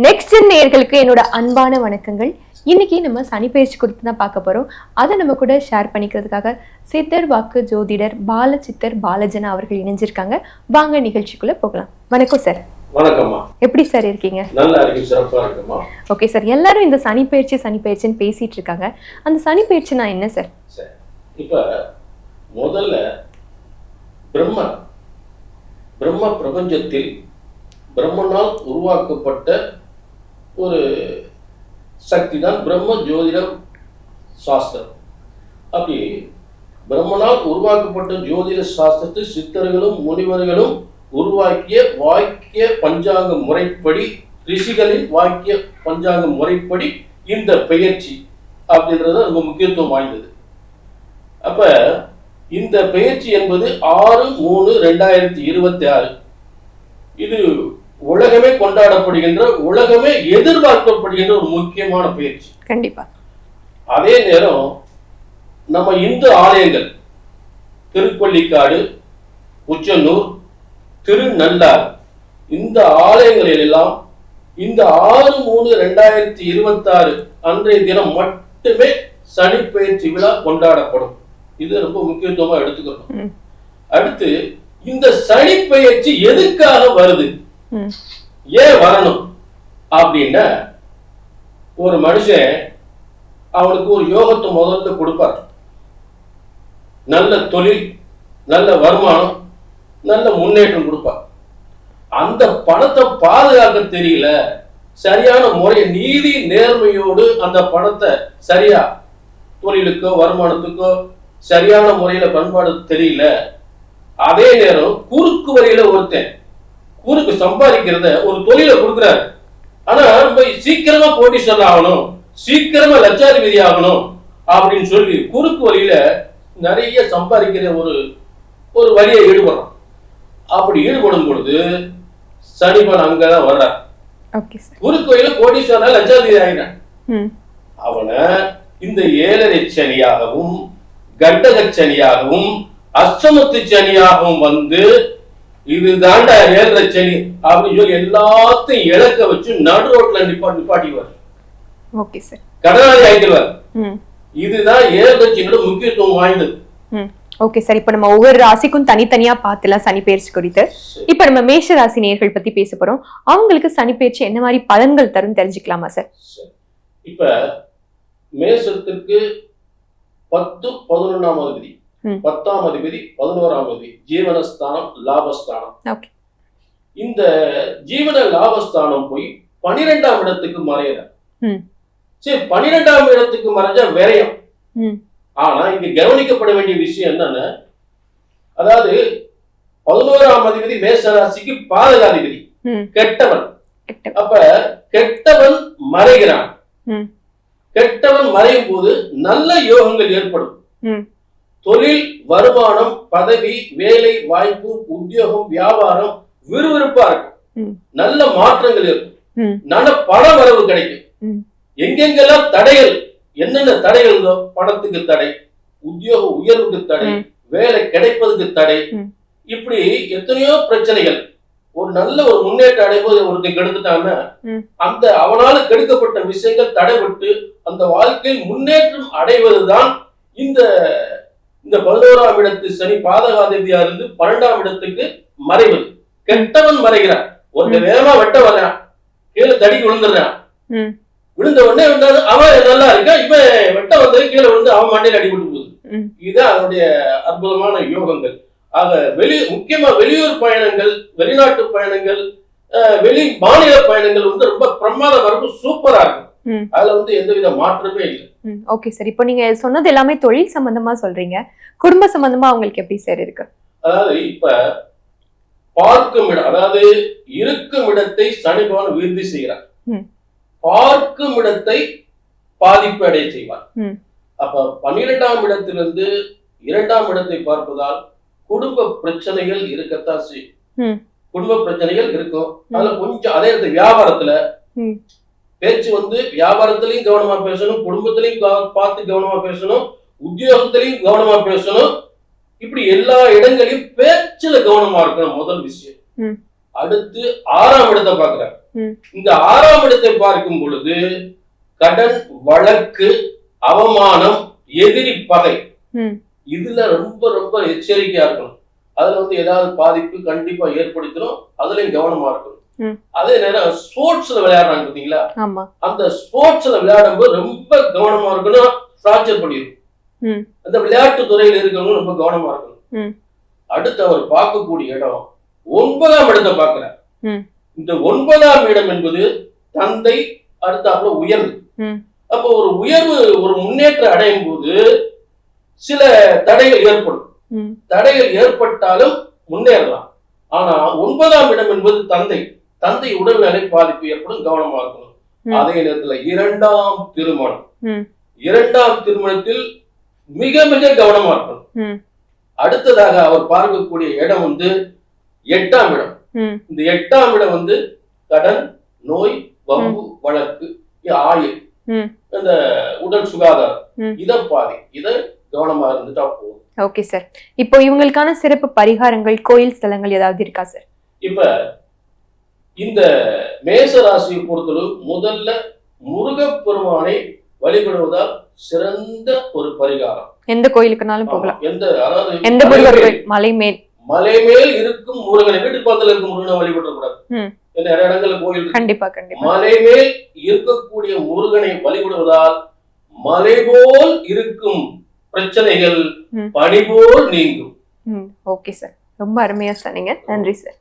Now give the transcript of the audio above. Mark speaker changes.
Speaker 1: Next நேயர்களுக்கு என்னோட அன்பான வணக்கங்கள். இன்னைக்கு நம்ம சனி பயிற்சி குறித்து தான் பார்க்க போறோம். அதை நம்ம கூட ஷேர் பண்ணிக்கிறதுக்காக சித்தர் வாக்கு ஜோதிடர் பாலசித்தர் பாலஜனா அவர்கள் இணைஞ்சிருக்காங்க. வாங்க நிகழ்ச்சிக்குள்ள போகலாம். வணக்கம் சார்.
Speaker 2: வணக்கம்மா.
Speaker 1: எப்படி சார் இருக்கீங்க?
Speaker 2: நல்லா இருக்கு, சிறப்பா இருக்குமா.
Speaker 1: Okay sir. எல்லாரும் இந்த சனி பயிற்சின்னு பேசிட்டு இருக்காங்க. அந்த சனி பயிற்சினா என்ன சார்?
Speaker 2: இப்ப முதல்ல பிரம்ம பிரபஞ்சத்தில் பிரம்மனால் உருவாக்கப்பட்ட ஒரு சக்தி தான் பிரம்ம ஜோதிடம் சாஸ்திரம். அப்படி பிரம்மனால் உருவாக்கப்பட்ட ஜோதிட சாஸ்திரத்தை சித்தர்களும் முனிவர்களும் உருவாக்கிய வாக்கிய பஞ்சாங்க முறைப்படி, ரிஷிகளின் வாக்கிய பஞ்சாங்க முறைப்படி இந்த பெயர்ச்சி அப்படின்றது ரொம்ப முக்கியத்துவம் வாய்ந்தது. அப்ப இந்த பெயர்ச்சி என்பது 6/3/2026 இது உலகமே கொண்டாடப்படுகின்ற, உலகமே எதிர்பார்க்கப்படுகின்ற ஒரு முக்கியமான பயிற்சி.
Speaker 1: கண்டிப்பா.
Speaker 2: அதே நேரம் நம்ம இந்து ஆலயங்கள் திருப்பள்ளிக்காடு, உச்சனூர், திருநள்ளார் இந்த ஆலயங்களில் எல்லாம் இந்த 6/3/2026 அன்றைய தினம் மட்டுமே சனி பயிற்சி விழா கொண்டாடப்படும். இது ரொம்ப முக்கியத்துவமா எடுத்துக்கணும். அடுத்து இந்த சனி பயிற்சி எதுக்காக வருது, ஏன் வரணும் அப்படின்னா, ஒரு மனுஷன் அவனுக்கு ஒரு யோகத்தை முதல்ல கொடுப்பார். நல்ல தொழில், நல்ல வருமானம், நல்ல முன்னேற்றம் கொடுப்பார். அந்த பணத்தை பாதுகாக்க தெரியல, சரியான முறை நீதி நேர்மையோடு அந்த பணத்தை சரியா தொழிலுக்கோ வருமானத்துக்கோ சரியான முறையில பண்பாடு தெரியல. அதே நேரம் குறுக்கு வழியில ஒருத்தன் குறுக்கு சம்பாதிக்கிறத ஒரு தொழில கொடுக்குறாரு. ஆனா ரொம்ப சீக்கிரமா கோடீஸ்வரர் ஆகணும், சீக்கிரமா லட்சாதிபதி ஆகணும் அப்படின்னு சொல்லி குறுக்கு வழியில நிறைய சம்பாதிக்கிற ஒரு வழியை ஈடுபடுறான். அப்படி ஈடுபடும் பொழுது சனிபன் அங்கதான் வர்றார். குறுக்கு வழியில கோடீஸ்வரர் லட்சாதிபதி ஆகிறான். அவனை இந்த 7.5 சனியாகவும் கண்டக சனியாகவும் அஷ்டமத்து சனியாகவும் வந்து இதுதாண்டா 7.5 சனி அப்படின்னு சொல்லி எல்லாத்தையும் இழக்க வச்சு நடு ரோட்ல நிப்பாட்டிடுவார். கடனாளி ஆகிடுவார். இதுதான் 7.5 சனியோட முக்கியத்துவம் வாய்ந்தது.
Speaker 1: Okay sir. இப்ப நம்ம ஒவ்வொரு ராசிக்கும் தனித்தனியா பார்த்துலாம் சனி பயிற்சி குறித்து. இப்ப நம்ம மேஷ ராசி நேயர்கள் பத்தி பேச போறோம். அவங்களுக்கு சனி பயிற்சி என்ன மாதிரி பலன்கள் தரும் தெரிஞ்சுக்கலாமா சார்?
Speaker 2: இப்ப மேஷத்திற்கு 10, 11ஆம் அதிபதி, 10ஆம் அதிபதி, 11ஆம் அதிபதி ஜீவனஸ்தானம், லாபஸ்தானம். இந்த ஜீவன லாபஸ்தானம் போய் 12ஆம் இடத்துக்கு மறையிற. சரி, 12ஆம் இடத்துக்கு மறைஞ்சா விரயம். ஆனா இங்க கவனிக்கப்பட வேண்டிய விஷயம் என்னன்னா, அதாவது 11ஆம் அதிபதி மேஷராசிக்கு பாதகாதிபதி, கெட்டவன். அப்ப கெட்டவன் மறைகிறான். கெட்டவன் மறையும் போது நல்ல யோகங்கள் ஏற்படும். தொழில், வருமானம், பதவி, வேலை வாய்ப்பு, உத்தியோகம், வியாபாரம் விறுவிறுப்பா இருக்கும். நல்ல மாற்றங்கள் இருக்கும். நல்ல பண வரவு கிடைக்கும். எங்கெங்கெல்லாம் தடைகள், என்னென்ன தடைகள், பணத்துக்கு தடை, உத்தியோக உயர்வுக்கு தடை, வேலை கிடைப்பதுக்கு தடை, இப்படி எத்தனையோ பிரச்சனைகள். ஒரு நல்ல ஒரு முன்னேற்றம் அடைம்போது ஒருத்தன் கெடுத்துட்டான்னா அந்த அவனால கெடுக்கப்பட்ட விஷயங்கள் தடைபட்டு அந்த வாழ்க்கையில் முன்னேற்றம் அடைவதுதான் இந்த 11ஆம் இடத்து சனி பாதகாதிபதியா இருந்து 12ஆம் இடத்துக்கு மறைவது. கெட்டவன் மறைகிறான். ஒரு வேகமா வெட்ட வர்றான், கீழே தடிக்கு விழுந்துடுறான். விழுந்த உடனே அவன் நல்லா இருக்கான், இவன் வெட்ட வந்தது கீழே விழுந்து அவன் மண்டையில் அடிபட்டு போகுது. இதுதான் அவனுடைய அற்புதமான யோகங்கள். ஆக முக்கியமா வெளியூர் பயணங்கள், வெளிநாட்டு பயணங்கள், வெளி மாநில பயணங்கள் ரொம்ப பிரமாத வரப்பு சூப்பரா இருக்கும். அதுல எந்தவித மாற்றமே இல்லை.
Speaker 1: Okay sir. இப்போ நீங்க சொன்னது எல்லாமே தொழில் சம்பந்தமா சொல்றீங்க. குடும்ப சம்பந்தமா அவங்களுக்கு எப்படி சார் இருக்கு?
Speaker 2: அதாவது இப்ப பார்க்கும் இடம், அதாவது இருக்கும் இடத்தை சனி பகவான் விருத்தி செய்கிறார். பார்க்கும் இடத்தை பாதிப்பு அடைய செய்வார். அப்ப 12ஆம் இடத்திலிருந்து 2ஆம் இடத்தை பார்ப்பதால் குடும்ப பிரச்சனைகள் இருக்கத்தான் செய்யும். குடும்ப பிரச்சனைகள் இருக்கும். அதுல கொஞ்சம் அதே இடத்துல வியாபாரத்துல பேச்சு வியாபாரத்திலையும் கவனமா பேசணும், குடும்பத்திலையும் பார்த்து கவனமா பேசணும், உத்தியோகத்திலையும் கவனமா பேசணும். இப்படி எல்லா இடங்களையும் பேச்சுல கவனமா இருக்கணும் முதல் விஷயம். அடுத்து 6ஆம் இடத்தை பாக்குறார். இந்த 6ஆம் இடத்தை பார்க்கும் பொழுது கடன், வழக்கு, அவமானம், எதிரி பகை, இதுல ரொம்ப ரொம்ப எச்சரிக்கையா இருக்கணும். அதுல ஏதாவது பாதிப்பு கண்டிப்பா ஏற்படுத்தணும். அதுலயும் கவனமா இருக்கணும். அதே நேரம் ஸ்போர்ட்ஸ்ல விளையாடுறாங்க பாத்தீங்களா, அந்த ஸ்போர்ட்ஸ்ல விளையாடும் போது ரொம்ப கவனமா இருக்கணும். ஃப்ராக்சர் பண்ணிடும். அந்த விளையாட்டு துறையில இருக்கவங்க ரொம்ப கவனமா இருக்கணும். அடுத்து அவர் பார்க்கக்கூடிய இடம் 9ஆம் இடத்தை பார்க்கிறார். இந்த 9ஆம் இடம் என்பது தந்தை, அடுத்தாப்புல உயர்வு. அப்போ ஒரு உயர்வு, ஒரு முன்னேற்றம் அடையும் போது சில தடைகள் ஏற்படும். தடைகள் ஏற்பட்டாலும் முன்னேறலாம். ஆனா 9ஆம் இடம் என்பது தந்தை. தந்தை உடல்நிலை பாதிப்பு ஏற்படும், கவனமா இருக்கணும். அதே நேரத்துல 2ஆம் திருமணம். 2ஆம் திருமணத்தில் மிக மிக கவனமா இருக்கணும். அடுத்ததாக அவர் பார்க்கக்கூடிய இடம் 8ஆம் இடம். இந்த 8ஆம் இடம் கடன், நோய், வம்பு, வழக்கு, ஆயுள், இந்த உடல் சுகாதாரம், இதை கவனமா இருந்துட்டா போதும்.
Speaker 1: Okay sir. இப்போ இவங்களுக்கான சிறப்பு பரிகாரங்கள், கோயில் ஸ்தலங்கள் ஏதாவது இருக்கா சார்?
Speaker 2: இப்ப இந்த மேச ராசியை பொறுத்தளவு முதல்ல முருகப்பெருமானை வழிபடுவதால் சிறந்த ஒரு பரிகாரம்.
Speaker 1: எந்த கோயிலுக்குனாலும் போகலாம்.
Speaker 2: எந்த
Speaker 1: முருகர் கோயில், மலை மேல்
Speaker 2: இருக்கும் முருகனை, வீட்டுக்கு பக்கத்துல இருக்கும் முருகனை வழிபட கூடாது. நிறைய இடங்கள்ல கோயில்
Speaker 1: கண்டிப்பா
Speaker 2: மலை மேல் இருக்கக்கூடிய முருகனை வழிபடுவதால் மலை போல் இருக்கும் பிரச்சனைகள் பனி போல் நீங்கும்.
Speaker 1: ஓகே சார், ரொம்ப அருமையா சொன்னீங்க. நன்றி சார்.